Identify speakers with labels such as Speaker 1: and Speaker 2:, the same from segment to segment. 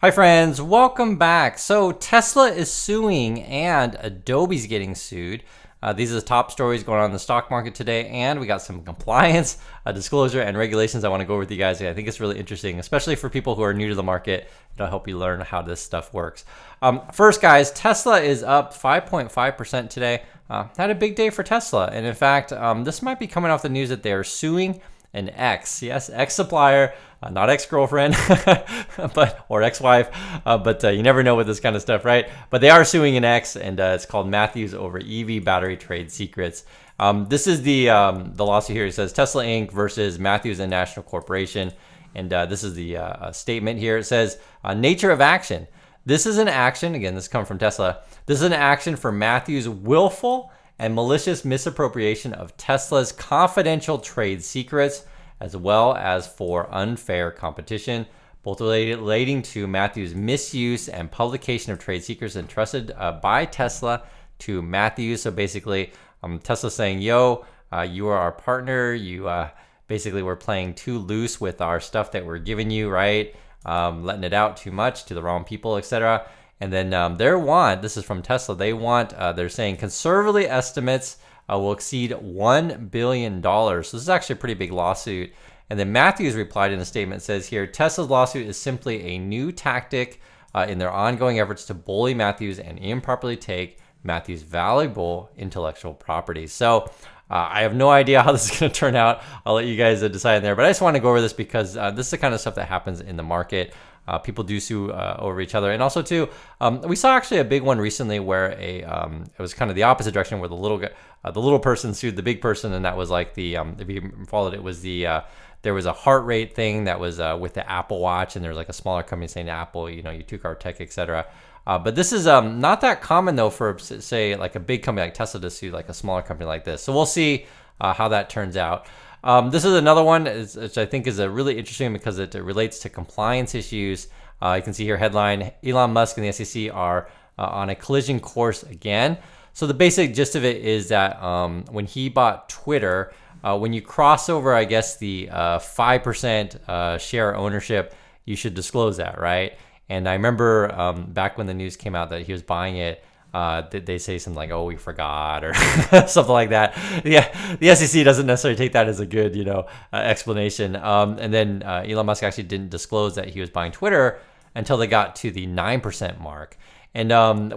Speaker 1: Hi friends, welcome back. So Tesla is suing and Adobe's getting sued. These are the top stories going on in the stock market today, and we got some compliance, disclosure, and regulations I want to go over with you guys. I think it's really interesting, especially for people who are new to the market. It'll help you learn how this stuff works. First, guys, Tesla is up 5.5% today. Had a big day for Tesla, and in fact, this might be coming off the news that they're suing an ex-supplier, not ex-girlfriend, or ex-wife, but you never know with this kind of stuff, right? But they are suing an ex, and it's called Matthews over EV battery trade secrets. This is the lawsuit here. It says Tesla Inc. versus Matthews and National Corporation, and this is the statement here. It says nature of action. This is an action. Again, this comes from Tesla. This is an action for Matthews' willful and malicious misappropriation of Tesla's confidential trade secrets, as well as for unfair competition, both relating to Matthews' misuse and publication of trade secrets entrusted by Tesla to Matthews. So basically, Tesla's saying, yo, you are our partner. You basically were playing too loose with our stuff that we're giving you, right? Letting it out too much to the wrong people, etc. And then this is from Tesla, they're saying conservatively estimates will exceed $1 billion. So this is actually a pretty big lawsuit. And then Matthews replied in a statement, says here, Tesla's lawsuit is simply a new tactic in their ongoing efforts to bully Matthews and improperly take Matthews' valuable intellectual property. So I have no idea how this is going to turn out. I'll let you guys decide there. But I just want to go over this because this is the kind of stuff that happens in the market. People do sue over each other. And also, too, we saw actually a big one recently where it was kind of the opposite direction, where the little person sued the big person. And that was like if you followed it, was there was a heart rate thing that was with the Apple Watch. And there was like a smaller company saying to Apple, you took our tech, etc. But this is not that common, though, for, say, like a big company like Tesla to sue like a smaller company like this. So we'll see how that turns out. This is another one, which I think is really interesting because it relates to compliance issues. You can see here headline, Elon Musk and the SEC are on a collision course again. So the basic gist of it is that when he bought Twitter, when you cross over, I guess, the 5% share ownership, you should disclose that, right? And I remember back when the news came out that he was buying it, they say something like, "Oh, we forgot," or something like that. Yeah, the SEC doesn't necessarily take that as a good, explanation. And then Elon Musk actually didn't disclose that he was buying Twitter until they got to the 9% mark. And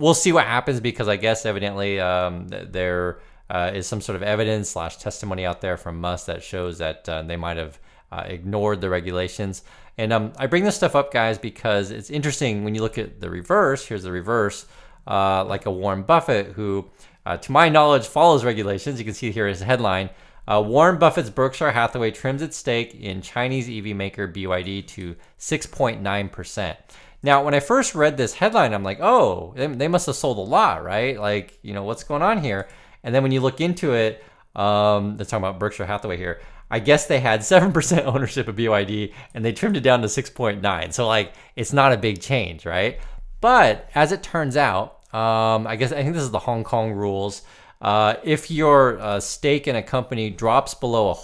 Speaker 1: we'll see what happens because I guess evidently there is some sort of evidence / testimony out there from Musk that shows that they might have ignored the regulations. And I bring this stuff up, guys, because it's interesting when you look at the reverse. Here's the reverse. Like a Warren Buffett, who, to my knowledge, follows regulations. You can see here his headline. Warren Buffett's Berkshire Hathaway trims its stake in Chinese EV maker BYD to 6.9%. Now, when I first read this headline, I'm like, oh, they must have sold a lot, right? Like, what's going on here? And then when you look into it, they're talking about Berkshire Hathaway here. I guess they had 7% ownership of BYD and they trimmed it down to 6.9. So like, it's not a big change, right? But as it turns out, I think this is the Hong Kong rules. If your stake in a company drops below a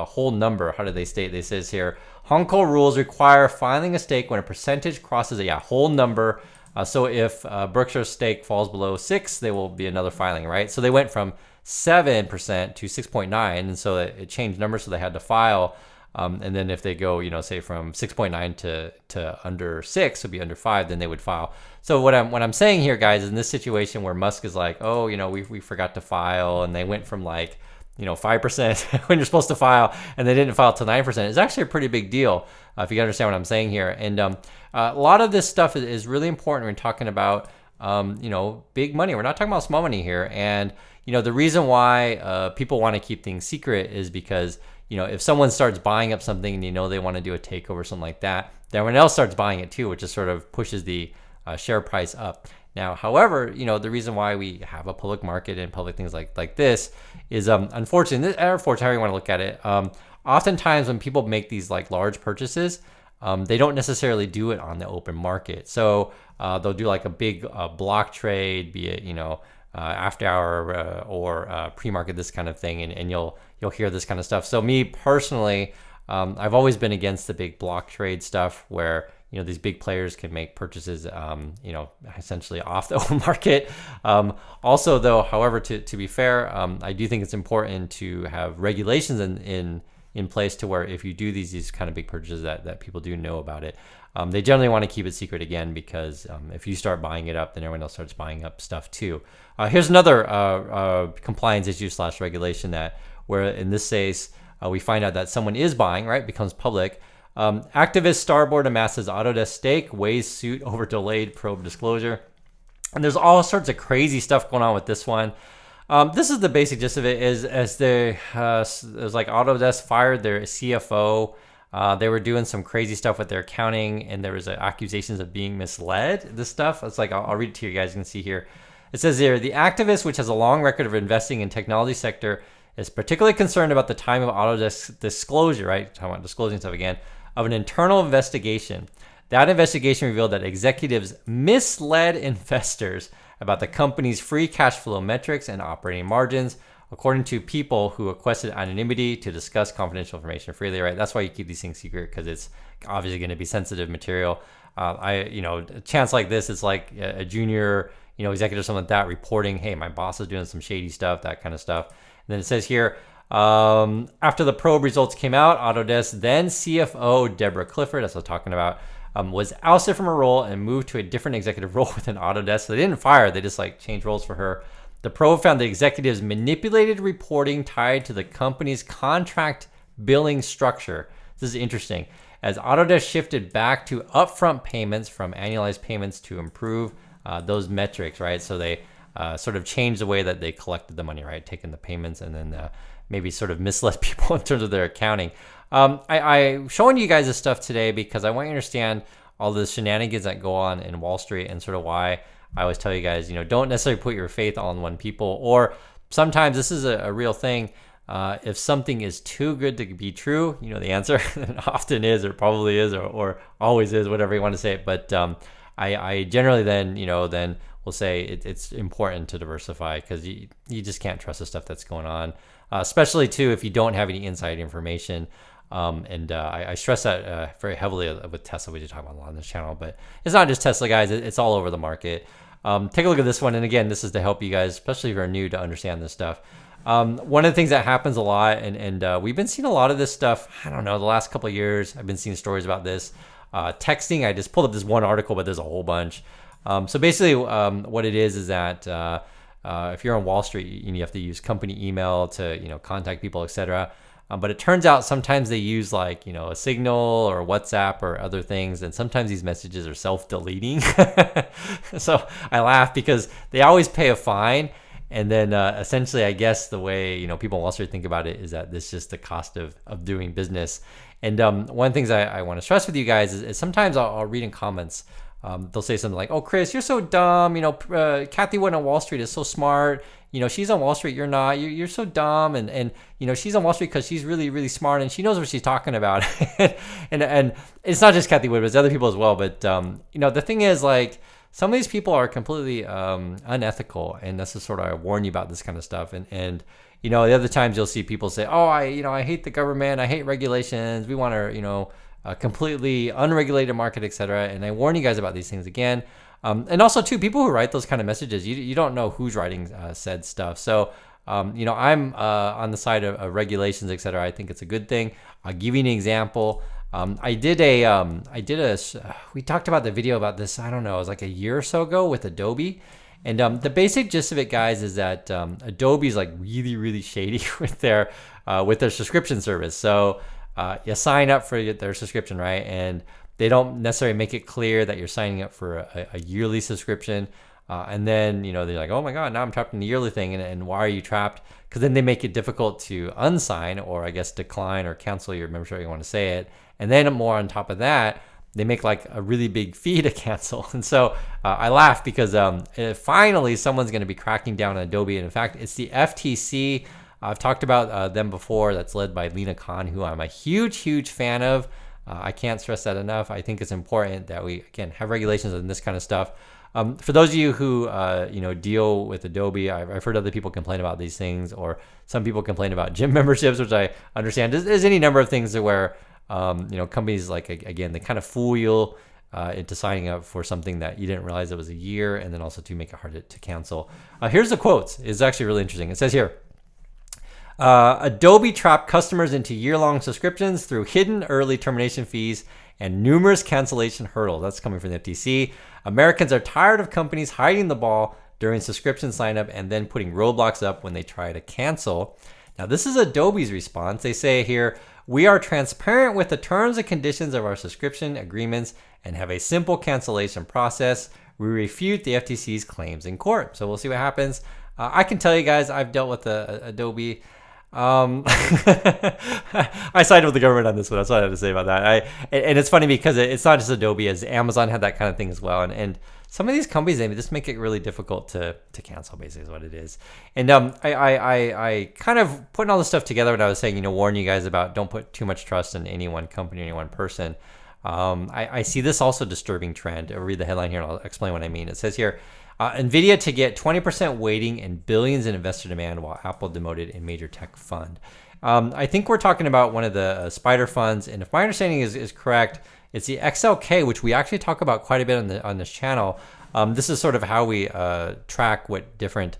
Speaker 1: whole number, how do they state? They says here, Hong Kong rules require filing a stake when a percentage crosses a whole number. So if Berkshire's stake falls below 6, there will be another filing, right? So they went from 7% to 6.9, and so it changed numbers, so they had to file. And then if they go, say from 6.9 to under 6, would be under 5, then they would file. So what I'm saying here, guys, is in this situation where Musk is like, oh, we forgot to file, and they went from 5% when you're supposed to file, and they didn't file till 9%. It's actually a pretty big deal if you understand what I'm saying here. And a lot of this stuff is really important when we're talking about big money. We're not talking about small money here. And the reason why people want to keep things secret is because if someone starts buying up something and they want to do a takeover or something like that, then everyone else starts buying it too, which just sort of pushes the share price up. Now, however, the reason why we have a public market and public things like this is unfortunately, however you want to look at it, oftentimes when people make these like large purchases, they don't necessarily do it on the open market. So they'll do like a big block trade, be it after hour or pre-market, this kind of thing, and you'll hear this kind of stuff. So me personally, I've always been against the big block trade stuff where these big players can make purchases, essentially off the open market. Also, though, however, to be fair, I do think it's important to have regulations in place to where if you do these kind of big purchases that people do know about it. They generally want to keep it secret again, because if you start buying it up, then everyone else starts buying up stuff too. Here's another compliance issue / regulation where in this case, we find out that someone is buying, right? Becomes public. Activist Starboard amasses Autodesk stake, weighs suit over delayed probe disclosure. And there's all sorts of crazy stuff going on with this one. This is the basic gist of it. It was like Autodesk fired their CFO. They were doing some crazy stuff with their accounting, and there was accusations of being misled. This stuff, it's like, I'll read it to you guys. You can see here. It says here, the activist, which has a long record of investing in technology sector, is particularly concerned about the time of Autodesk's disclosure, right? Talking about disclosing stuff again, of an internal investigation. That investigation revealed that executives misled investors about the company's free cash flow metrics and operating margins, according to people who requested anonymity to discuss confidential information freely, right? That's why you keep these things secret, because it's obviously going to be sensitive material. A chance like this, it's like a junior, executive, something like that, reporting, hey, my boss is doing some shady stuff, that kind of stuff. And then it says here, after the probe results came out, Autodesk then CFO Deborah Clifford, that's what I'm talking about, was ousted from her role and moved to a different executive role within Autodesk. So they didn't fire, they just changed roles for her. The probe found the executives manipulated reporting tied to the company's contract billing structure. This is interesting, as Autodesk shifted back to upfront payments from annualized payments to improve those metrics, right? So they sort of changed the way that they collected the money, right? Taking the payments and then maybe sort of misled people in terms of their accounting. I'm showing you guys this stuff today because I want you to understand all the shenanigans that go on in Wall Street, and sort of why I always tell you guys, don't necessarily put your faith all in one people, or sometimes this is a real thing. If something is too good to be true, the answer often is, or probably is, or always is, whatever you want to say. But I generally then will say it's important to diversify, because you just can't trust the stuff that's going on, especially too if you don't have any inside information. I stress that very heavily with Tesla. We did talk about a lot on this channel, but it's not just Tesla, guys. It's all over the market. Take a look at this one. And again, this is to help you guys, especially if you're new, to understand this stuff. One of the things that happens a lot, and we've been seeing a lot of this stuff, I don't know, the last couple of years, I've been seeing stories about this. Texting, I just pulled up this one article, but there's a whole bunch. So basically what it is that if you're on Wall Street, you have to use company email to contact people, etc. But it turns out sometimes they use a Signal or WhatsApp or other things, and sometimes these messages are self-deleting. So I laugh because they always pay a fine, and then essentially, I guess the way people in Wall Street think about it is that this is just the cost of doing business. And one of the things I want to stress with you guys is sometimes I'll read in comments. They'll say something like, "Oh, Chris, you're so dumb. Kathy Wood on Wall Street is so smart. She's on Wall Street. You're not. You're so dumb. And she's on Wall Street because she's really, really smart and she knows what she's talking about." and it's not just Kathy Wood, but it's other people as well. But the thing is, some of these people are completely unethical, and this is sort of, I warn you about this kind of stuff. And the other times you'll see people say, "Oh, I hate the government. I hate regulations. We want to a completely unregulated market, etc." And I warn you guys about these things again. And also too, people who write those kind of messages, you don't know who's writing said stuff. So I'm on the side of regulations, etc. I think it's a good thing. I'll give you an example. We talked about the video about this, I don't know, it was like a year or so ago with Adobe. And the basic gist of it, guys, is that Adobe is really, really shady with their subscription service. So you sign up for their subscription, right? And they don't necessarily make it clear that you're signing up for a yearly subscription. And then, they're like, "Oh my God, now I'm trapped in the yearly thing." And why are you trapped? Because then they make it difficult to unsign, or I guess decline or cancel your membership, you want to say it. And then more on top of that, they make a really big fee to cancel. And so I laugh because finally someone's going to be cracking down on Adobe. And in fact, it's the FTC. I've talked about them before. That's led by Lena Khan, who I'm a huge, huge fan of. I can't stress that enough. I think it's important that we, again, have regulations on this kind of stuff. For those of you who deal with Adobe, I've heard other people complain about these things, or some people complain about gym memberships, which I understand. There's any number of things where companies, again, they kind of fool you into signing up for something that you didn't realize it was a year, and then also to make it hard to cancel. Here's the quotes. It's actually really interesting. It says here, Adobe trapped customers into year-long subscriptions through hidden early termination fees and numerous cancellation hurdles. That's coming from the FTC. Americans are tired of companies hiding the ball during subscription sign-up and then putting roadblocks up when they try to cancel. Now, this is Adobe's response. They say here, we are transparent with the terms and conditions of our subscription agreements and have a simple cancellation process. We refute the FTC's claims in court. So we'll see what happens. I can tell you guys, I've dealt with Adobe. I sided with the government on this one. That's what I have to say about that. And it's funny because it's not just Adobe, as Amazon had that kind of thing as well. And some of these companies, they just make it really difficult to cancel, basically is what it is. And I kind of putting all this stuff together when I was saying, warn you guys about don't put too much trust in any one company, any one person. I see this also disturbing trend. I'll read the headline here and I'll explain what I mean. It says here, NVIDIA to get 20% weighting and billions in investor demand while Apple demoted a major tech fund. I think we're talking about one of the spider funds, and if my understanding is correct, it's the XLK, which we actually talk about quite a bit on this channel. This is sort of how we track what different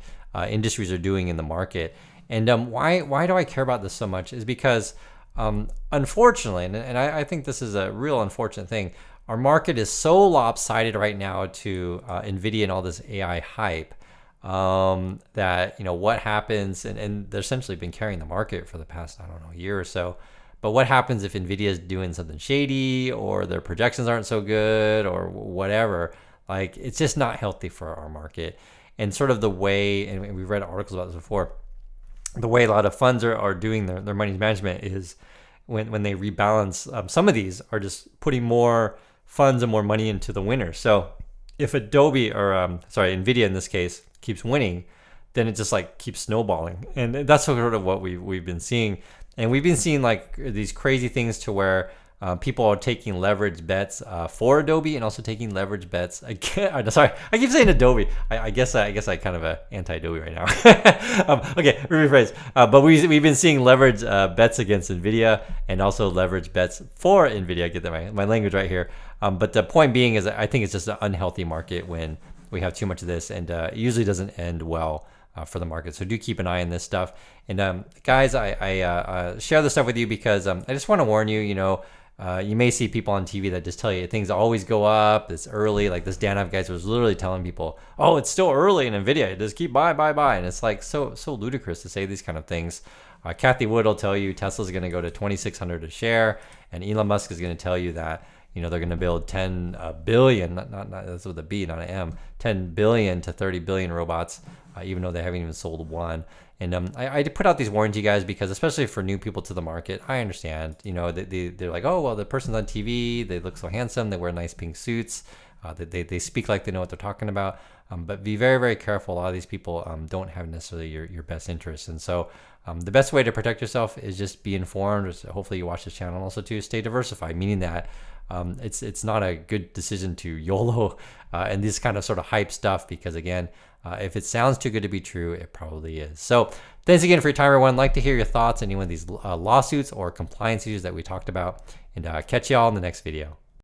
Speaker 1: industries are doing in the market. And why do I care about this so much is because unfortunately, and I think this is a real unfortunate thing, our market is so lopsided right now to NVIDIA and all this AI hype that, what happens, and they've essentially been carrying the market for the past, year or so. But what happens if NVIDIA is doing something shady or their projections aren't so good or whatever? Like, it's just not healthy for our market. And sort of the way, and we've read articles about this before, the way a lot of funds are doing their money management is when they rebalance, some of these are just putting more funds and more money into the winner. So if Adobe or NVIDIA in this case keeps winning, then it just keeps snowballing. And that's sort of what we've been seeing. And we've been seeing these crazy things to where people are taking leverage bets for Adobe and also taking leverage bets again. Sorry, I keep saying Adobe. I guess I kind of anti-Adobe right now. Okay, rephrase. But we've been seeing leverage bets against NVIDIA and also leverage bets for NVIDIA. Get that my language right here. But the point being is I think it's just an unhealthy market when we have too much of this, and it usually doesn't end well for the market. So do keep an eye on this stuff. And guys, I share this stuff with you because I just want to warn you, you may see people on TV that just tell you things always go up. It's early. Like this Dan Ive guy was literally telling people, oh, it's still early in NVIDIA. Just keep buy. And it's so ludicrous to say these kind of things. Kathy Wood will tell you Tesla's going to go to 2,600 a share. And Elon Musk is going to tell you that, they're going to build 10 billion, not that's with a B, not an M, 10 billion to 30 billion robots, even though they haven't even sold one. And I put out these warnings to you guys because, especially for new people to the market, I understand, they're like, oh, well, the person's on TV, they look so handsome, they wear nice pink suits, they speak like they know what they're talking about. But be very, very careful. A lot of these people don't have necessarily your best interests. And so the best way to protect yourself is just be informed. Hopefully you watch this channel, and also to stay diversified, meaning that it's not a good decision to YOLO and this kind of sort of hype stuff, because again, if it sounds too good to be true, it probably is. So thanks again for your time, everyone. I'd like to hear your thoughts on any one of these lawsuits or compliance issues that we talked about, and catch you all in the next video.